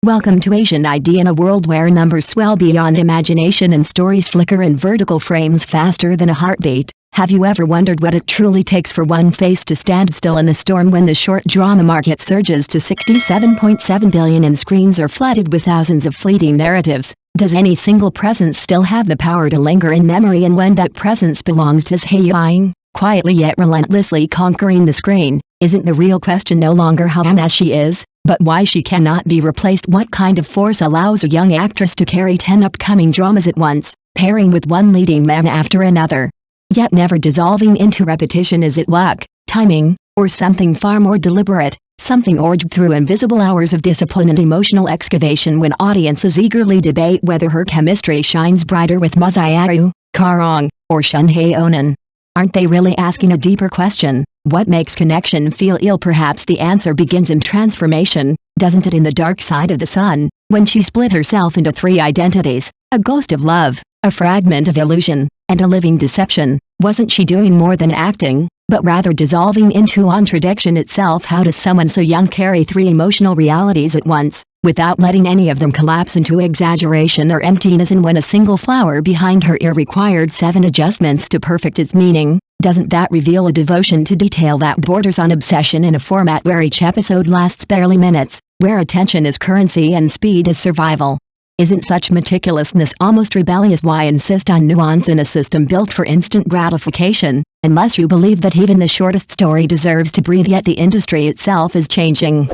Welcome to Asian ID, in a world where numbers swell beyond imagination and stories flicker in vertical frames faster than a heartbeat. Have you ever wondered what it truly takes for one face to stand still in the storm when the short drama market surges to 67.7 billion and screens are flooded with thousands of fleeting narratives? Does any single presence still have the power to linger in memory, and when that presence belongs to Zhai Yiying, quietly yet relentlessly conquering the screen? Isn't the real question no longer how famous she is, but why she cannot be replaced? What kind of force allows a young actress to carry 10 upcoming dramas at once, pairing with one leading man after another, yet never dissolving into repetition? Is it luck, timing, or something far more deliberate, something forged through invisible hours of discipline and emotional excavation? When audiences eagerly debate whether her chemistry shines brighter with Zhai Yiying, or Hae-in, aren't they really asking a deeper question? What makes connection feel ill? Perhaps the answer begins in transformation, doesn't it? In The Dark Side of the Sun, when she split herself into 3 identities, a ghost of love, a fragment of illusion, and a living deception, wasn't she doing more than acting, but rather dissolving into contradiction itself? How does someone so young carry 3 emotional realities at once, without letting any of them collapse into exaggeration or emptiness? And when a single flower behind her ear required 7 adjustments to perfect its meaning, doesn't that reveal a devotion to detail that borders on obsession in a format where each episode lasts barely minutes, where attention is currency and speed is survival? Isn't such meticulousness almost rebellious? Why insist on nuance in a system built for instant gratification, unless you believe that even the shortest story deserves to breathe? Yet the industry itself is changing,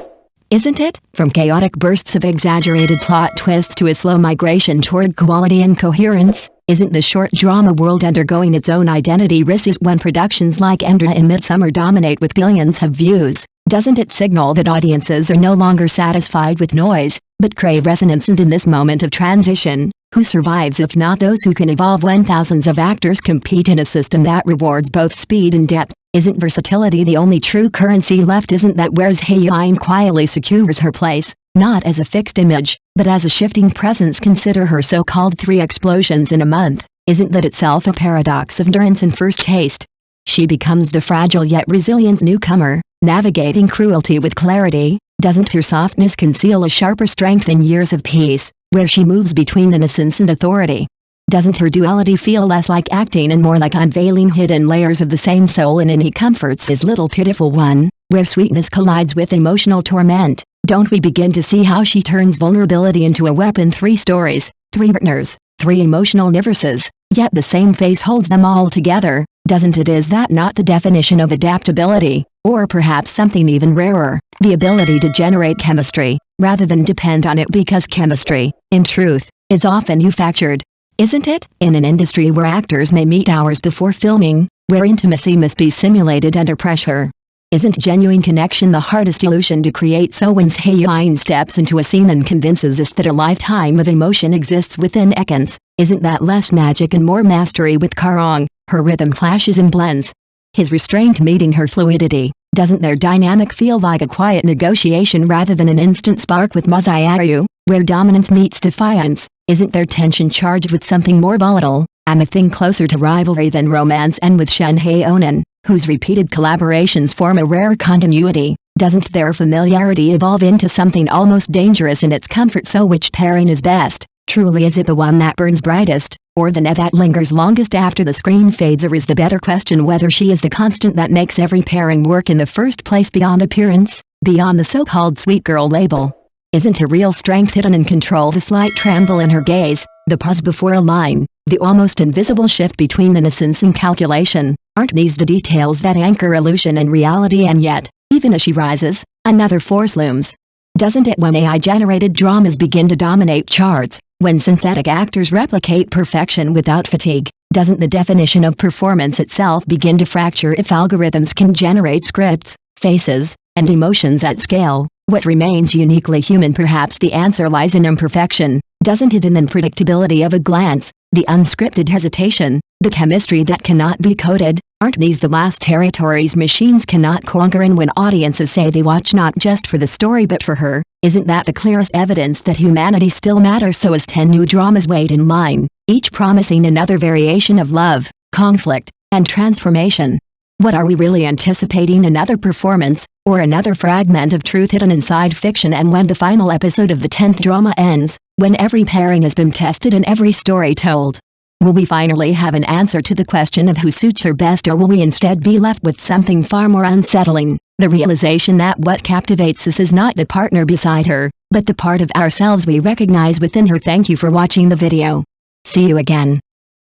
isn't it? From chaotic bursts of exaggerated plot twists to a slow migration toward quality and coherence, isn't the short drama world undergoing its own identity risks? When productions like Emdra and Midsummer dominate with billions of views, doesn't it signal that audiences are no longer satisfied with noise, but crave resonance? And in this moment of transition, who survives if not those who can evolve? When thousands of actors compete in a system that rewards both speed and depth, isn't versatility the only true currency left? Isn't that where Zhai Yiying quietly secures her place, not as a fixed image, but as a shifting presence? Consider her so-called 3 explosions in a month. Isn't that itself a paradox of endurance and first taste? She becomes the fragile yet resilient newcomer, navigating cruelty with clarity. Doesn't her softness conceal a sharper strength in years of peace, where she moves between innocence and authority? Doesn't her duality feel less like acting and more like unveiling hidden layers of the same soul? And He comforts his little pitiful one, where sweetness collides with emotional torment. Don't we begin to see how she turns vulnerability into a weapon? 3 stories, 3 partners, 3 emotional universes, yet the same face holds them all together, doesn't it? Is that not the definition of adaptability, or perhaps something even rarer, the ability to generate chemistry, rather than depend on it? Because chemistry, in truth, is often manufactured, isn't it? In an industry where actors may meet hours before filming, where intimacy must be simulated under pressure, isn't genuine connection the hardest illusion to create? So when Zhai Yiying steps into a scene and convinces us that a lifetime of emotion exists within seconds, isn't that less magic and more mastery? With Charonma, her rhythm clashes and blends, his restraint meeting her fluidity. Doesn't their dynamic feel like a quiet negotiation rather than an instant spark? With Zhai Yiying, where dominance meets defiance, isn't their tension charged with something more volatile, a thing closer to rivalry than romance? And with Hae-in, whose repeated collaborations form a rare continuity, doesn't their familiarity evolve into something almost dangerous in its comfort? So which pairing is best? Truly, is it the one that burns brightest, or the net that lingers longest after the screen fades? Or is the better question whether she is the constant that makes every pairing work in the first place, beyond appearance, beyond the so-called sweet girl label? Isn't her real strength hidden in control? The slight tremble in her gaze, the pause before a line, the almost invisible shift between innocence and calculation, aren't these the details that anchor illusion and reality? And yet, even as she rises, another force looms, doesn't it? When AI-generated dramas begin to dominate charts, when synthetic actors replicate perfection without fatigue, doesn't the definition of performance itself begin to fracture? If algorithms can generate scripts, faces, and emotions at scale, what remains uniquely human? Perhaps the answer lies in imperfection, doesn't it? In the unpredictability of a glance, the unscripted hesitation, the chemistry that cannot be coded. Aren't these the last territories machines cannot conquer? And when audiences say they watch not just for the story but for her, isn't that the clearest evidence that humanity still matters? So as 10 new dramas wait in line, each promising another variation of love, conflict, and transformation, what are we really anticipating? Another performance, or another fragment of truth hidden inside fiction? And when the final episode of the 10th drama ends, when every pairing has been tested and every story told, will we finally have an answer to the question of who suits her best, or will we instead be left with something far more unsettling? The realization that what captivates us is not the partner beside her, but the part of ourselves we recognize within her. Thank you for watching the video. See you again.